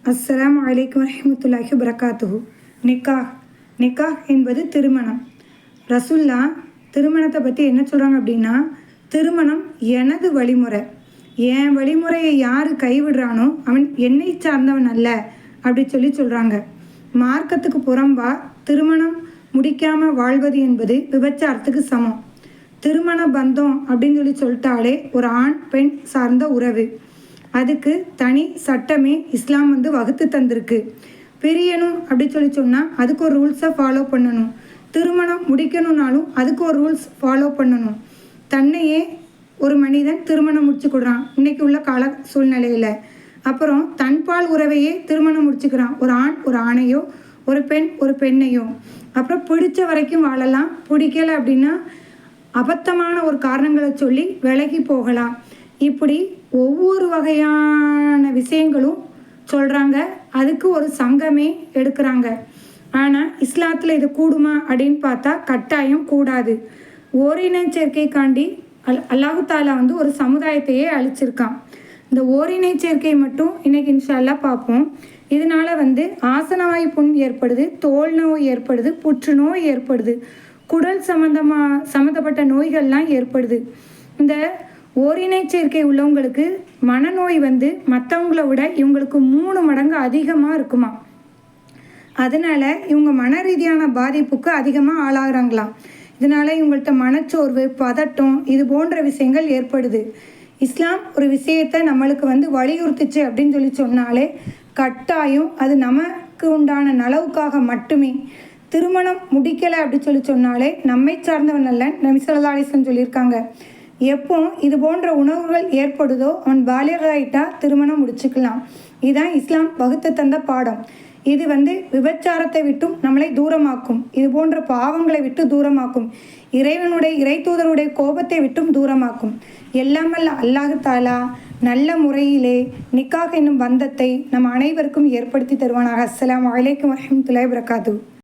அஸ்ஸலாமு அலைக்கும் வரஹ்மத்துல்லாஹி வபரகாத்துஹு. நிக்காஹ் என்பது திருமணம். ரசுல்லா திருமணத்தை பற்றி என்ன சொல்கிறாங்க அப்படின்னா, திருமணம் எனது வழிமுறை, என் வழிமுறையை யார் கைவிடுறானோ அவன் என்னை சார்ந்தவன் அல்ல அப்படி சொல்கிறாங்க. மார்க்கத்துக்கு புறம்பா திருமணம் முடிக்காமல் வாழ்வது என்பது விபச்சாரத்துக்கு சமம். திருமண பந்தம் அப்படின்னு சொல்லிட்டாலே ஒரு ஆண் பெண் சார்ந்த உறவு. அதுக்கு தனி சட்டமே இஸ்லாம் வகுத்து தந்திருக்கு. பிரியணும் அப்படி சொன்னால் அதுக்கு ஒரு ரூல்ஸை ஃபாலோ பண்ணணும். திருமணம் முடிக்கணும்னாலும் அதுக்கு ஒரு ரூல்ஸ் ஃபாலோ பண்ணணும். தன்னையே ஒரு மனிதன் திருமணம் முடிச்சுக்கிடுறான் இன்றைக்கி உள்ள கால சூழ்நிலையில். அப்புறம் தன்பால் உறவையே திருமணம் முடிச்சுக்கிறான். ஒரு ஆண் ஒரு ஆணையோ, ஒரு பெண் ஒரு பெண்ணையோ. அப்புறம் பிடிச்ச வரைக்கும் வாழலாம், பிடிக்கலை அப்படின்னா அபத்தமான ஒரு காரணங்களை சொல்லி விலகி போகலாம். இப்படி ஒவ்வொரு வகையான விஷயங்களும் சொல்கிறாங்க. அதுக்கு ஒரு சங்கமே எடுக்கிறாங்க. ஆனால் இஸ்லாத்தில் இது கூடுமா அப்படின்னு பார்த்தா கட்டாயம் கூடாது. ஓரின சேர்க்கைக்காண்டி அல்லாஹு தாலா ஒரு சமுதாயத்தையே அழிச்சிருக்கான். இந்த ஓரினை சேர்க்கை மட்டும் இன்றைக்கி இன்ஷா அல்லாஹ் பார்ப்போம். இதனால் ஆசனவாய் புண் ஏற்படுது, தோல் நோய் ஏற்படுது, புற்றுநோய் ஏற்படுது, குடல் சம்மந்தப்பட்ட நோய்கள்லாம் ஏற்படுது. இந்த ஓரினை சேர்க்கை உள்ளவங்களுக்கு மனநோய் மற்றவங்கள விட இவங்களுக்கு 3 மடங்கு அதிகமாக இருக்குமா. அதனால் இவங்க மன ரீதியான பாதிப்புக்கு அதிகமாக ஆளாகிறாங்களாம். இதனால் இவங்கள்ட்ட மனச்சோர்வு, பதட்டம் இது போன்ற விஷயங்கள் ஏற்படுது. இஸ்லாம் ஒரு விஷயத்தை நம்மளுக்கு வலியுறுத்துச்சு அப்படின்னு சொன்னாலே கட்டாயம் அது நமக்கு உண்டான நலவுக்காக மட்டுமே. திருமணம் முடிக்கலை அப்படி சொன்னாலே நம்மை சார்ந்தவன் அல்ல. நபி ஸல்லல்லாஹு அலைஹி வஸல்லம் சொல்லியிருக்காங்க, எப்போ இது போன்ற உணவுகள் ஏற்படுதோ அவன் பாலிகாயிட்டா திருமணம் முடிச்சுக்கலாம். இதுதான் இஸ்லாம் வகுத்து தந்த பாடம். இது விபச்சாரத்தை விட்டும் நம்மளை தூரமாக்கும். இது போன்ற பாவங்களை விட்டு தூரமாக்கும். இறை தூதருடைய கோபத்தை விட்டும் தூரமாக்கும். எல்லாமல்ல அல்லாஹ் தாலா நல்ல முறையிலே நிக்காஹ் என்னும் பந்தத்தை நம் அனைவருக்கும் ஏற்படுத்தி தருவானாக. அஸ்ஸலாமு அலைக்கும் வரஹ்மத்துல்லாஹி வபரகாத்துஹு.